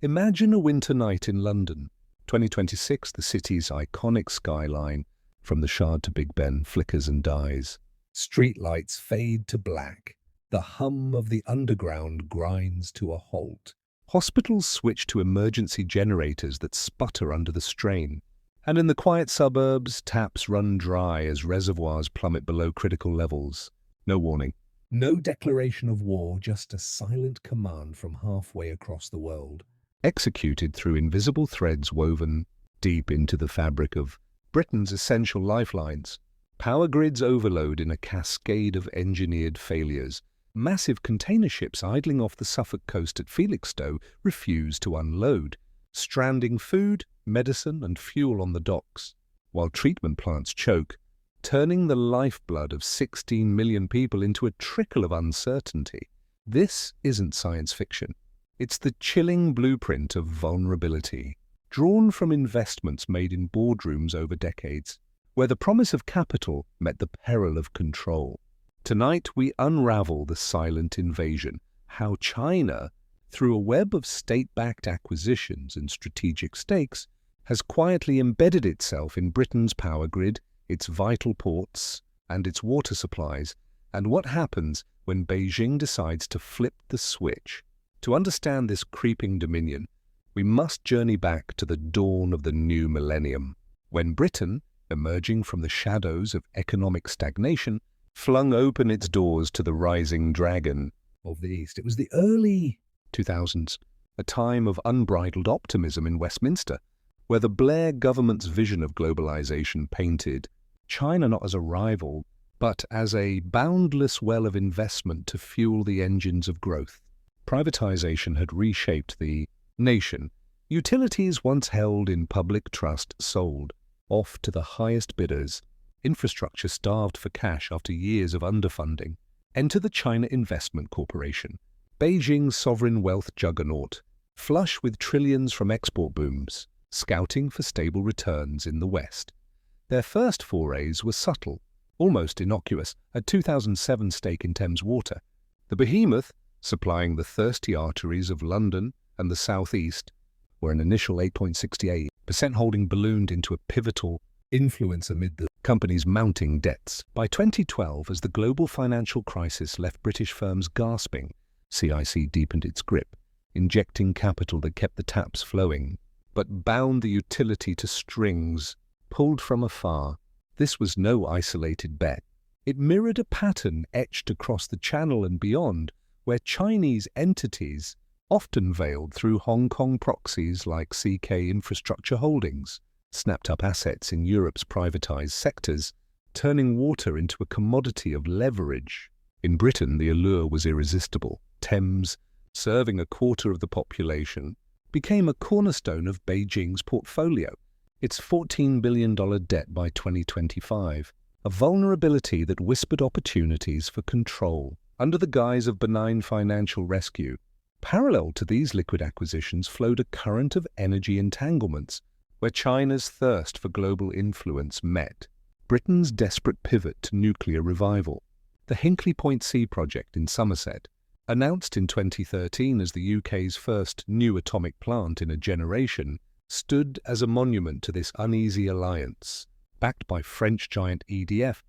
Imagine a winter night in London. 2026, the city's iconic skyline, from the Shard to Big Ben, flickers and dies. Streetlights fade to black. The hum of the underground grinds to a halt. Hospitals switch to emergency generators that sputter under the strain. And in the quiet suburbs, taps run dry as reservoirs plummet below critical levels. No warning. No declaration of war, just a silent command from halfway across the world, executed through invisible threads woven deep into the fabric of Britain's essential lifelines. Power grids overload in a cascade of engineered failures. Massive container ships idling off the Suffolk coast at Felixstowe refuse to unload, stranding food, medicine and fuel on the docks, while treatment plants choke, turning the lifeblood of 16 million people into a trickle of uncertainty. This isn't science fiction. It's the chilling blueprint of vulnerability, drawn from investments made in boardrooms over decades, where the promise of capital met the peril of control. Tonight we unravel the silent invasion, how China, through a web of state-backed acquisitions and strategic stakes, has quietly embedded itself in Britain's power grid, its vital ports, and its water supplies, and what happens when Beijing decides to flip the switch. To understand this creeping dominion, we must journey back to the dawn of the new millennium, when Britain, emerging from the shadows of economic stagnation, flung open its doors to the rising dragon of the East. It was the early 2000s, a time of unbridled optimism in Westminster, where the Blair government's vision of globalization painted China not as a rival, but as a boundless well of investment to fuel the engines of growth. Privatization had reshaped the nation. Utilities once held in public trust sold off to the highest bidders. Infrastructure starved for cash after years of underfunding. Enter the China Investment Corporation, Beijing's sovereign wealth juggernaut, flush with trillions from export booms, scouting for stable returns in the West. Their first forays were subtle, almost innocuous, a 2007 stake in Thames Water. The behemoth, supplying the thirsty arteries of London and the southeast, where an initial 8.68% holding ballooned into a pivotal influence amid the company's mounting debts. By 2012, as the global financial crisis left British firms gasping, CIC deepened its grip, injecting capital that kept the taps flowing, but bound the utility to strings pulled from afar. This was no isolated bet. It mirrored a pattern etched across the Channel and beyond, where Chinese entities, often veiled through Hong Kong proxies like CK Infrastructure Holdings, snapped up assets in Europe's privatized sectors, turning water into a commodity of leverage. In Britain, the allure was irresistible. Thames, serving a quarter of the population, became a cornerstone of Beijing's portfolio, its $14 billion debt by 2025, a vulnerability that whispered opportunities for control. Under the guise of benign financial rescue, parallel to these liquid acquisitions flowed a current of energy entanglements, where China's thirst for global influence met Britain's desperate pivot to nuclear revival. The Hinkley Point C project in Somerset, announced in 2013 as the UK's first new atomic plant in a generation, stood as a monument to this uneasy alliance. Backed by French giant EDF,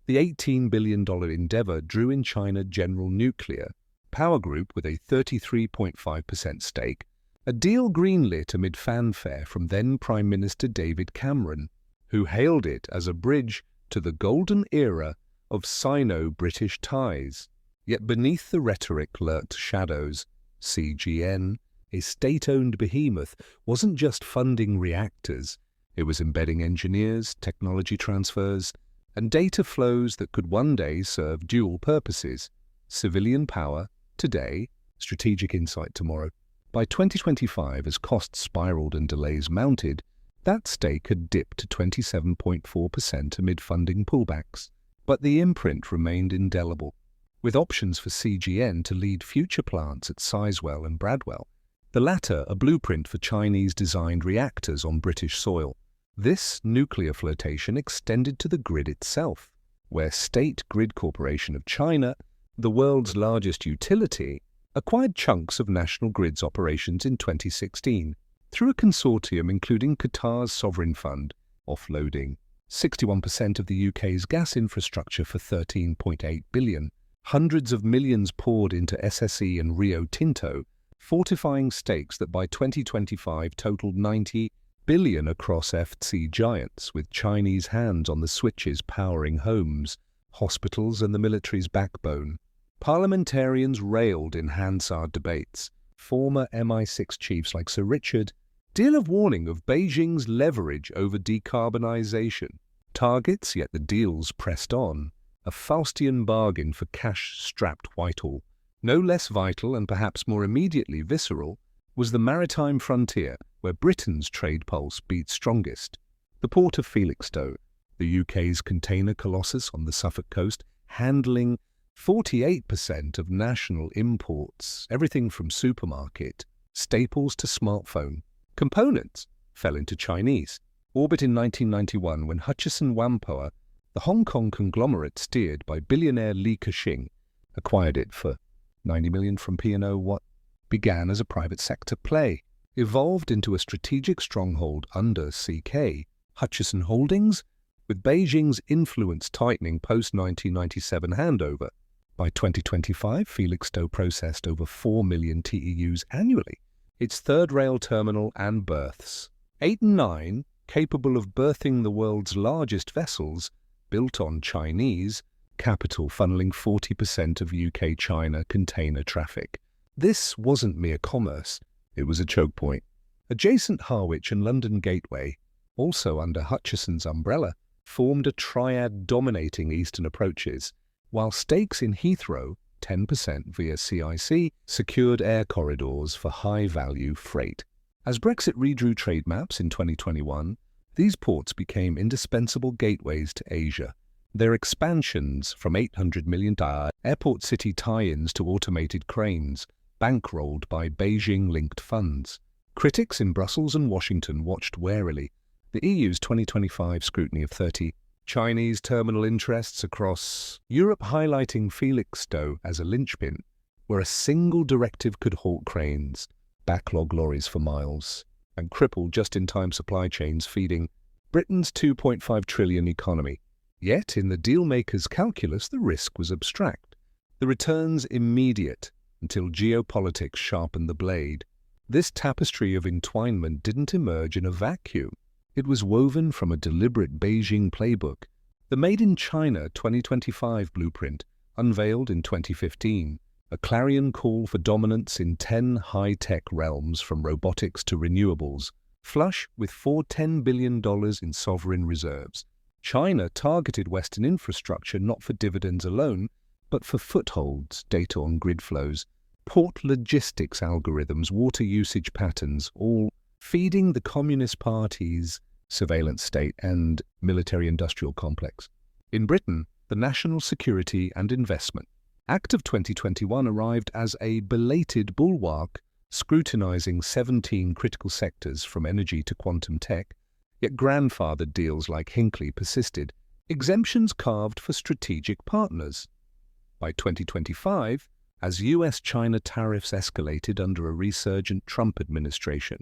the $18 billion endeavour drew in China General Nuclear Power Group with a 33.5% stake, a deal greenlit amid fanfare from then Prime Minister David Cameron, who hailed it as a bridge to the golden era of Sino-British ties. Yet beneath the rhetoric lurked shadows. CGN, a state-owned behemoth, wasn't just funding reactors. It was embedding engineers, technology transfers, and data flows that could one day serve dual purposes: civilian power today, strategic insight tomorrow. By 2025, as costs spiraled and delays mounted, that stake had dipped to 27.4% amid funding pullbacks. But the imprint remained indelible, with options for CGN to lead future plants at Sizewell and Bradwell, the latter a blueprint for Chinese-designed reactors on British soil. This nuclear flirtation extended to the grid itself, where State Grid Corporation of China, the world's largest utility, acquired chunks of National Grid's operations in 2016 through a consortium including Qatar's sovereign fund, offloading 61% of the UK's gas infrastructure for £13.8 billion. Hundreds of millions poured into SSE and Rio Tinto, fortifying stakes that by 2025 totaled $90 billion across FC giants, with Chinese hands on the switches powering homes, hospitals and the military's backbone. Parliamentarians railed in Hansard debates. Former MI6 chiefs like Sir Richard deal of warning of Beijing's leverage over decarbonisation. Targets, yet the deals pressed on. A Faustian bargain for cash-strapped Whitehall. No less vital and perhaps more immediately visceral was the maritime frontier, where Britain's trade pulse beat strongest. The Port of Felixstowe, the UK's container colossus on the Suffolk coast, handling 48% of national imports, everything from supermarket, staples to smartphone. Components fell into Chinese. Orbit in 1991 when Hutchison Whampoa, the Hong Kong conglomerate steered by billionaire Li Ka-shing, acquired it for $90 million from P&O. What began as a private sector play evolved into a strategic stronghold under CK, Hutchison Holdings, with Beijing's influence tightening post-1997 handover. By 2025, Felixstowe processed over 4 million TEUs annually, its third rail terminal and berths, 8 and 9, capable of berthing the world's largest vessels, built on Chinese capital, funneling 40% of UK-China container traffic. This wasn't mere commerce, it was a choke point. Adjacent Harwich and London Gateway, also under Hutchison's umbrella, formed a triad dominating eastern approaches, while stakes in Heathrow, 10% via CIC, secured air corridors for high-value freight. As Brexit redrew trade maps in 2021, these ports became indispensable gateways to Asia. Their expansions from $800 million airport city tie-ins to automated cranes, bankrolled by Beijing-linked funds. Critics in Brussels and Washington watched warily the EU's 2025 scrutiny of 30 Chinese terminal interests across Europe, highlighting Felixstowe as a linchpin, where a single directive could halt cranes, backlog lorries for miles, and cripple just-in-time supply chains feeding Britain's $2.5 trillion economy. Yet, in the deal-maker's calculus, the risk was abstract, the returns immediate, until geopolitics sharpened the blade. This tapestry of entwinement didn't emerge in a vacuum. It was woven from a deliberate Beijing playbook. The Made in China 2025 blueprint, unveiled in 2015, a clarion call for dominance in 10 high-tech realms from robotics to renewables, flush with $10 billion in sovereign reserves. China targeted Western infrastructure not for dividends alone, but for footholds, data on grid flows, port logistics algorithms, water usage patterns, all feeding the Communist Party's surveillance state and military-industrial complex. In Britain, the National Security and Investment Act of 2021 arrived as a belated bulwark, scrutinizing 17 critical sectors from energy to quantum tech, yet grandfathered deals like Hinkley persisted, exemptions carved for strategic partners. By 2025, as US-China tariffs escalated under a resurgent Trump administration,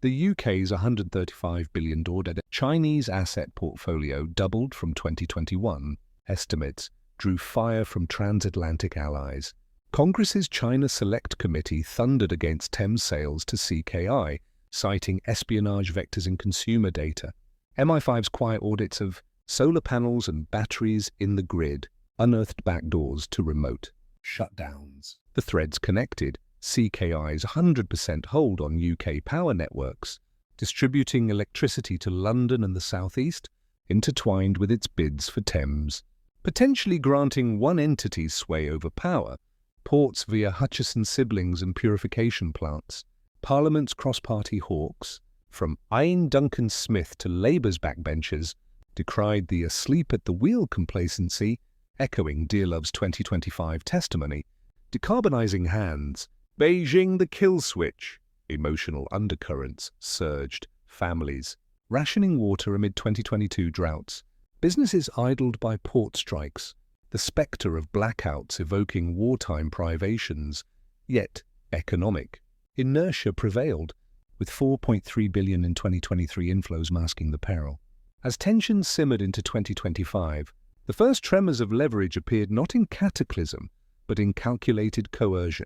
the UK's $135 billion Chinese asset portfolio doubled from 2021. Estimates drew fire from transatlantic allies. Congress's China Select Committee thundered against Thames sales to CKI, citing espionage vectors in consumer data. MI5's quiet audits of solar panels and batteries in the grid unearthed backdoors to remote shutdowns. The threads connected. CKI's 100% hold on UK power networks, distributing electricity to London and the southeast, intertwined with its bids for Thames, potentially granting one entity's sway over power, ports via Hutchison siblings and purification plants, Parliament's cross-party hawks, from Ian Duncan Smith to Labour's backbenchers, decried the asleep-at-the-wheel complacency, echoing Dearlove's 2025 testimony. Decarbonising hands, Beijing the kill switch. Emotional undercurrents surged. Families rationing water amid 2022 droughts. Businesses idled by port strikes. The spectre of blackouts evoking wartime privations. Yet, economic inertia prevailed, with 4.3 billion in 2023 inflows masking the peril. As tensions simmered into 2025, the first tremors of leverage appeared not in cataclysm, but in calculated coercion.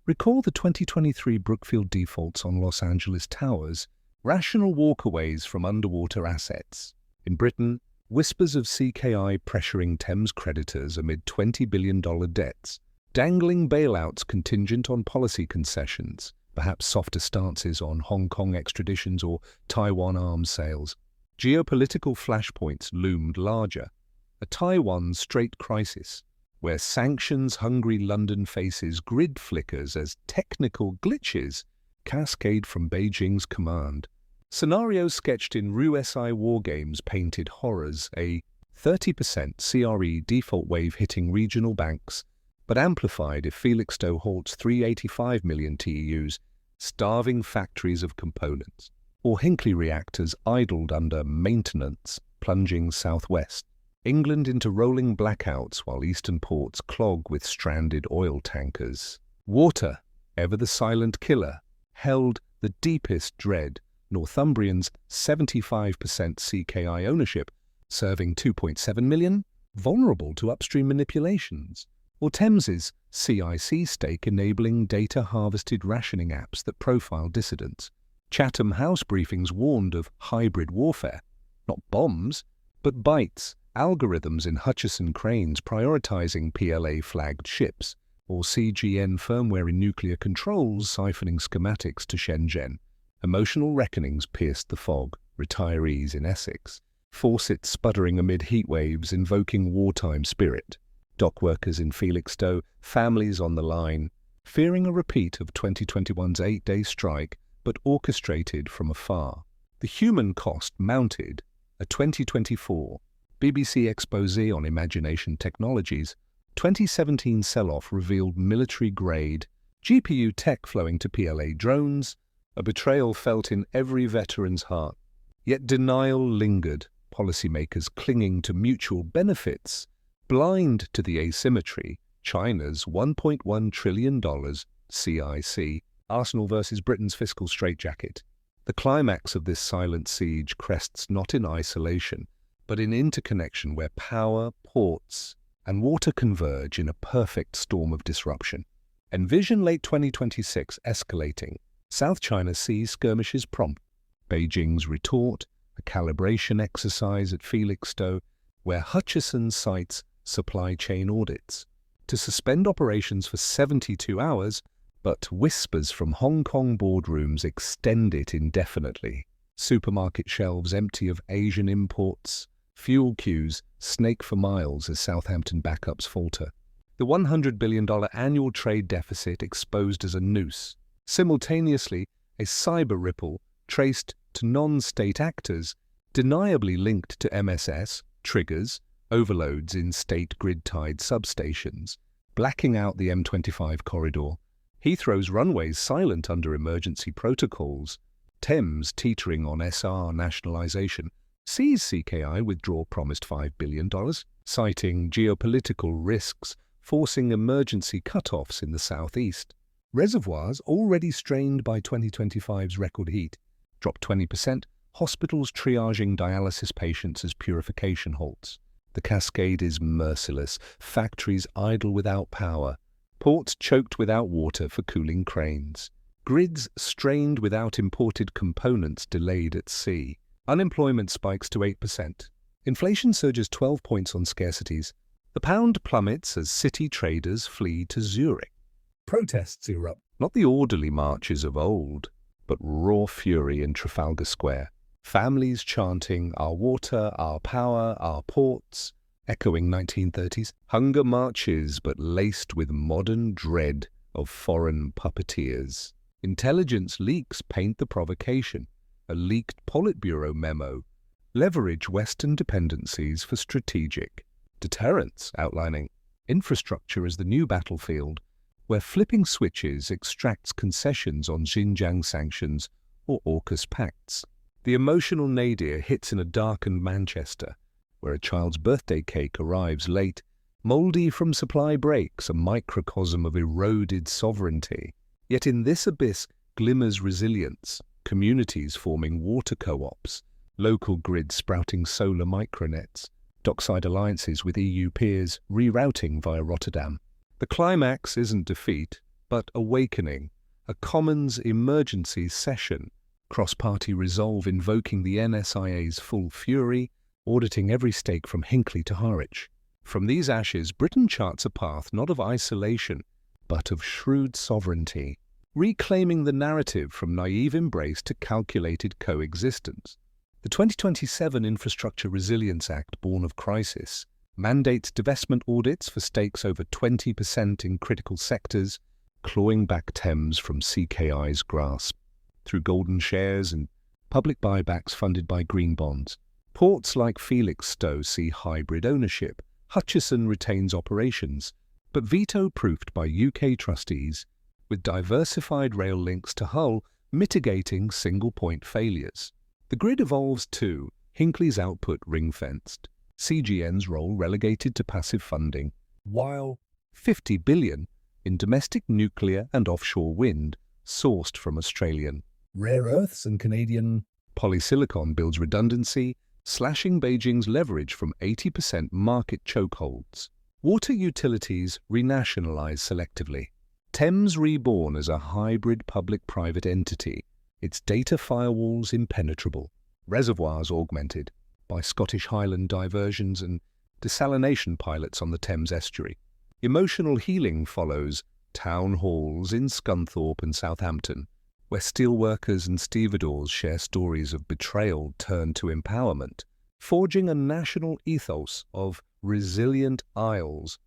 Recall the 2023 Brookfield defaults on Los Angeles towers, rational walkaways from underwater assets. In Britain, whispers of CKI pressuring Thames creditors amid $20 billion debts, dangling bailouts contingent on policy concessions, perhaps softer stances on Hong Kong extraditions or Taiwan arms sales. Geopolitical flashpoints loomed larger. A Taiwan Strait crisis, where sanctions-hungry London faces grid flickers as technical glitches cascade from Beijing's command. Scenarios sketched in RUSI wargames painted horrors, a 30% CRE default wave hitting regional banks, but amplified if Felixstowe halts 385 million TEUs, starving factories of components, or Hinkley reactors idled under maintenance, plunging southwest. England into rolling blackouts while eastern ports clog with stranded oil tankers. Water, ever the silent killer, held the deepest dread. Northumbrian's 75% CKI ownership, serving 2.7 million, vulnerable to upstream manipulations. Or Thames's CIC stake enabling data-harvested rationing apps that profile dissidents. Chatham House briefings warned of hybrid warfare, not bombs, but bytes, algorithms in Hutchison cranes prioritizing PLA-flagged ships, or CGN firmware in nuclear controls siphoning schematics to Shenzhen. Emotional reckonings pierced the fog, retirees in Essex, Fawcett sputtering amid heatwaves invoking wartime spirit, dockworkers in Felixstowe, families on the line, fearing a repeat of 2021's 8-day strike, but orchestrated from afar. The human cost mounted. A 2024 BBC expose on Imagination Technologies, 2017 sell-off revealed military-grade GPU tech flowing to PLA drones, a betrayal felt in every veteran's heart. Yet denial lingered, policymakers clinging to mutual benefits, blind to the asymmetry. China's $1.1 trillion CIC, Arsenal versus Britain's fiscal straitjacket. The climax of this silent siege crests not in isolation, but in interconnection where power, ports, and water converge in a perfect storm of disruption. Envision late 2026 escalating. South China Sea skirmishes prompt. Beijing's retort, a calibration exercise at Felixstowe, where Hutchison cites supply chain audits. To suspend operations for 72 hours, but whispers from Hong Kong boardrooms extend it indefinitely. Supermarket shelves empty of Asian imports, fuel queues snake for miles as Southampton backups falter. The $100 billion annual trade deficit exposed as a noose. Simultaneously, a cyber ripple traced to non-state actors, deniably linked to MSS, triggers, overloads in state grid-tied substations, blacking out the M25 corridor. Heathrow's runways silent under emergency protocols. Thames teetering on SR nationalisation. Sees CKI withdraw promised $5 billion, citing geopolitical risks, forcing emergency cut-offs in the southeast. Reservoirs, already strained by 2025's record heat, drop 20%, hospitals triaging dialysis patients as purification halts. The cascade is merciless, factories idle without power, ports choked without water for cooling cranes, grids strained without imported components delayed at sea. Unemployment spikes to 8%. Inflation surges 12 points on scarcities. The pound plummets as city traders flee to Zurich. Protests erupt. Not the orderly marches of old, but raw fury in Trafalgar Square. Families chanting, "Our water, our power, our ports," echoing 1930s. Hunger marches, but laced with modern dread of foreign puppeteers. Intelligence leaks paint the provocation. A leaked Politburo memo. Leverage Western dependencies for strategic deterrence, outlining infrastructure as the new battlefield, where flipping switches extracts concessions on Xinjiang sanctions or AUKUS pacts. The emotional nadir hits in a darkened Manchester, where a child's birthday cake arrives late, mouldy from supply breaks, a microcosm of eroded sovereignty. Yet in this abyss glimmers resilience, communities forming water co-ops, local grids sprouting solar micronets, dockside alliances with EU peers rerouting via Rotterdam. The climax isn't defeat, but awakening, a Commons emergency session, cross-party resolve invoking the NSIA's full fury, auditing every stake from Hinkley to Harwich. From these ashes, Britain charts a path not of isolation, but of shrewd sovereignty, reclaiming the narrative from naive embrace to calculated coexistence. The 2027 Infrastructure Resilience Act, born of crisis, mandates divestment audits for stakes over 20% in critical sectors, clawing back Thames from CKI's grasp. Through golden shares and public buybacks funded by green bonds, ports like Felixstowe see hybrid ownership. Hutchison retains operations, but veto-proofed by UK trustees, with diversified rail links to Hull mitigating single-point failures. The grid evolves too, Hinkley's output ring-fenced, CGN's role relegated to passive funding, while $50 billion in domestic nuclear and offshore wind sourced from Australian rare earths and Canadian polysilicon builds redundancy, slashing Beijing's leverage from 80% market chokeholds. Water utilities renationalize selectively. Thames reborn as a hybrid public-private entity, its data firewalls impenetrable, reservoirs augmented by Scottish Highland diversions and desalination pilots on the Thames estuary. Emotional healing follows town halls in Scunthorpe and Southampton, where steelworkers and stevedores share stories of betrayal turned to empowerment, forging a national ethos of resilient isles.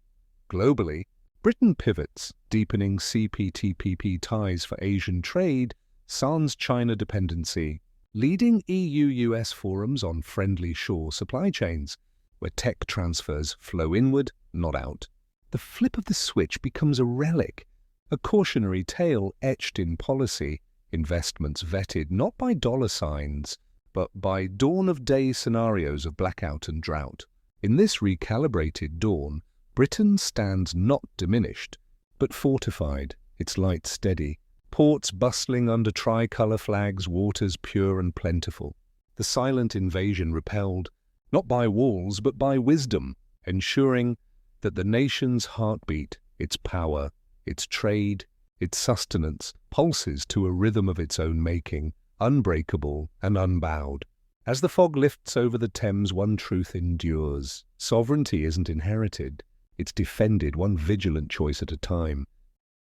Globally, Britain pivots, deepening CPTPP ties for Asian trade, sans China dependency, leading EU-US forums on friendly shore supply chains, where tech transfers flow inward, not out. The flip of the switch becomes a relic, a cautionary tale etched in policy, investments vetted not by dollar signs, but by dawn-of-day scenarios of blackout and drought. In this recalibrated dawn, Britain stands not diminished, but fortified, its light steady, ports bustling under tricolour flags, waters pure and plentiful. The silent invasion repelled, not by walls but by wisdom, ensuring that the nation's heartbeat, its power, its trade, its sustenance, pulses to a rhythm of its own making, unbreakable and unbowed. As the fog lifts over the Thames, one truth endures. Sovereignty isn't inherited, it's defended one vigilant choice at a time.